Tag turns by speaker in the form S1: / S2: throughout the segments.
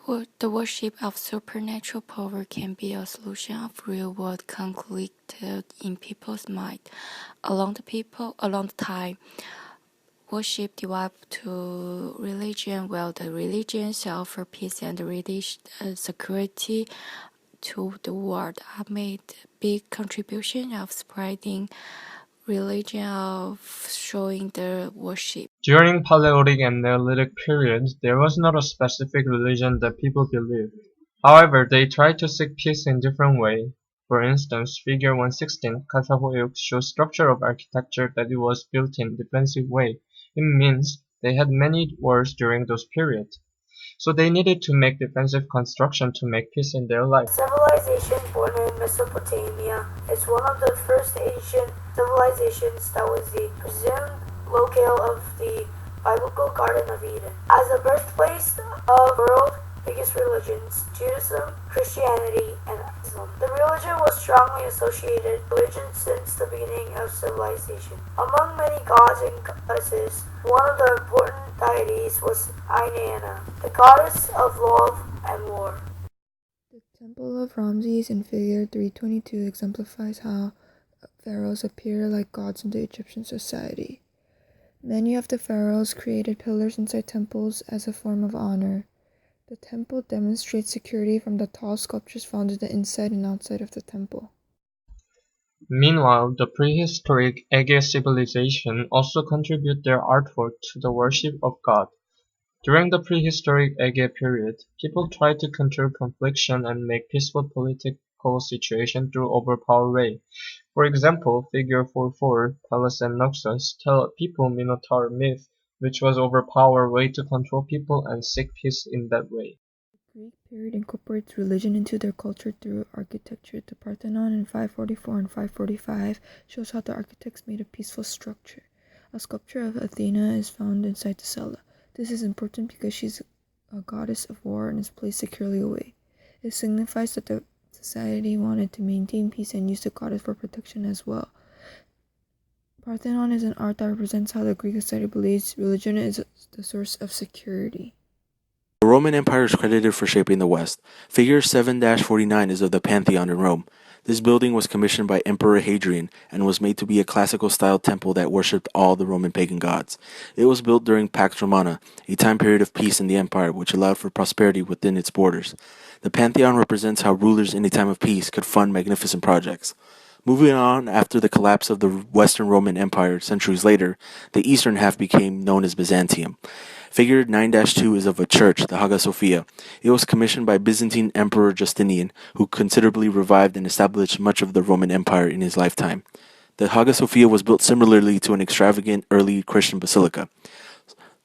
S1: The worship of supernatural power can be a solution of real-world conflict in people's mind. Along the time, worship developed to religion, while the religions offer peace and security to the world, have made big contribution of spreading religion of showing the worship.
S2: During Paleolithic and Neolithic periods, there was not a specific religion that people believed. However, they tried to seek peace in different ways. For instance, figure 116, Katahoyuk shows structure of architecture that it was built in defensive way. It means they had many wars during those periods. So they needed to make defensive construction to make peace in their life.
S3: Civilization born in Mesopotamia is one of the first ancient civilizations that was the presumed locale of the biblical Garden of Eden. As the birthplace of the world's biggest religions, Judaism, Christianity, and Islam. The religion was strongly associated with religion since the beginning of civilization. Among many gods and goddesses, one of the important deities was Inanna, the goddess of love and war.
S4: The Temple of Ramses in figure 322 exemplifies how pharaohs appear like gods in the Egyptian society. Many of the pharaohs created pillars inside temples as a form of honor. The temple demonstrates security from the tall sculptures found in the inside and outside of the temple.
S2: Meanwhile, the prehistoric Ege civilization also contribute their artwork to the worship of God. During the prehistoric Ege period, people tried to control confliction and make peaceful political situation through overpower way. For example, figure 44, Palace and Noxus tell people Minotaur myth, which was overpower way to control people and seek peace in that way.
S4: The Greek period incorporates religion into their culture through architecture. The Parthenon in 544 and 545 shows how the architects made a peaceful structure. A sculpture of Athena is found inside the cella. This is important because she's a goddess of war and is placed securely away. It signifies that the society wanted to maintain peace and use the goddess for protection as well. Parthenon is an art that represents how the Greek society believes religion is the source of security.
S5: The Roman Empire is credited for shaping the West. Figure 7-49 is of the Pantheon in Rome. This building was commissioned by Emperor Hadrian and was made to be a classical-style temple that worshipped all the Roman pagan gods. It was built during Pax Romana, a time period of peace in the empire which allowed for prosperity within its borders. The Pantheon represents how rulers in a time of peace could fund magnificent projects. Moving on, after the collapse of the Western Roman Empire centuries later, the eastern half became known as Byzantium. Figure 9-2 is of a church, the Hagia Sophia. It was commissioned by Byzantine Emperor Justinian, who considerably revived and established much of the Roman Empire in his lifetime. The Hagia Sophia was built similarly to an extravagant early Christian basilica.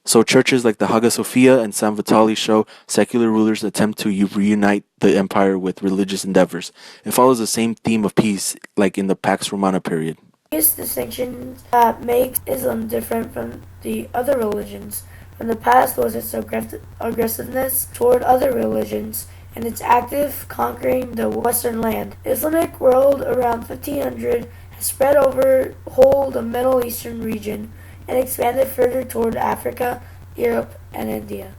S5: So churches like the Hagia Sophia and San Vitali show secular rulers attempt to reunite the empire with religious endeavors. It follows the same theme of peace like in the Pax Romana period.
S3: Biggest distinction that makes Islam different from the other religions from the past was its aggressiveness toward other religions and its active conquering the Western land. The Islamic world around 1500 has spread over whole the Middle Eastern region and expanded further toward Africa, Europe, and India.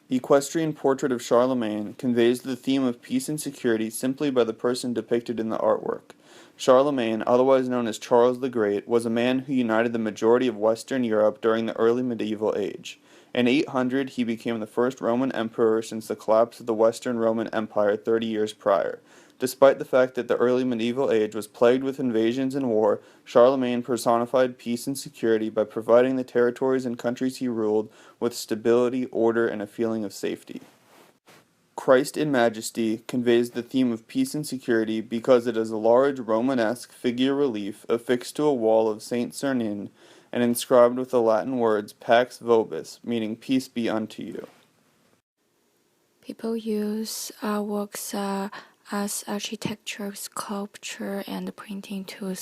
S6: The equestrian portrait of Charlemagne conveys the theme of peace and security simply by the person depicted in the artwork. Charlemagne, otherwise known as Charles the Great, was a man who united the majority of Western Europe during the early medieval age. In 800, he became the first Roman emperor since the collapse of the Western Roman Empire 30 years prior. Despite the fact that the early medieval age was plagued with invasions and war, Charlemagne personified peace and security by providing the territories and countries he ruled with stability, order, and a feeling of safety. Christ in Majesty conveys the theme of peace and security because it is a large Romanesque figure relief affixed to a wall of St. Cernin and inscribed with the Latin words Pax Vobis, meaning peace be unto you.
S1: People use artworks as architecture, sculpture, and printing to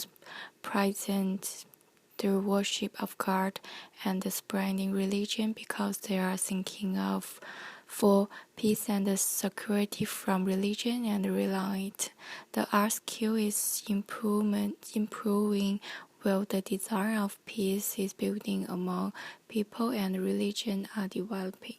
S1: present the worship of God and spreading religion because they are thinking of for peace and security from religion and rely on it. The art skill is improving while the desire of peace is building among people and religion are developing.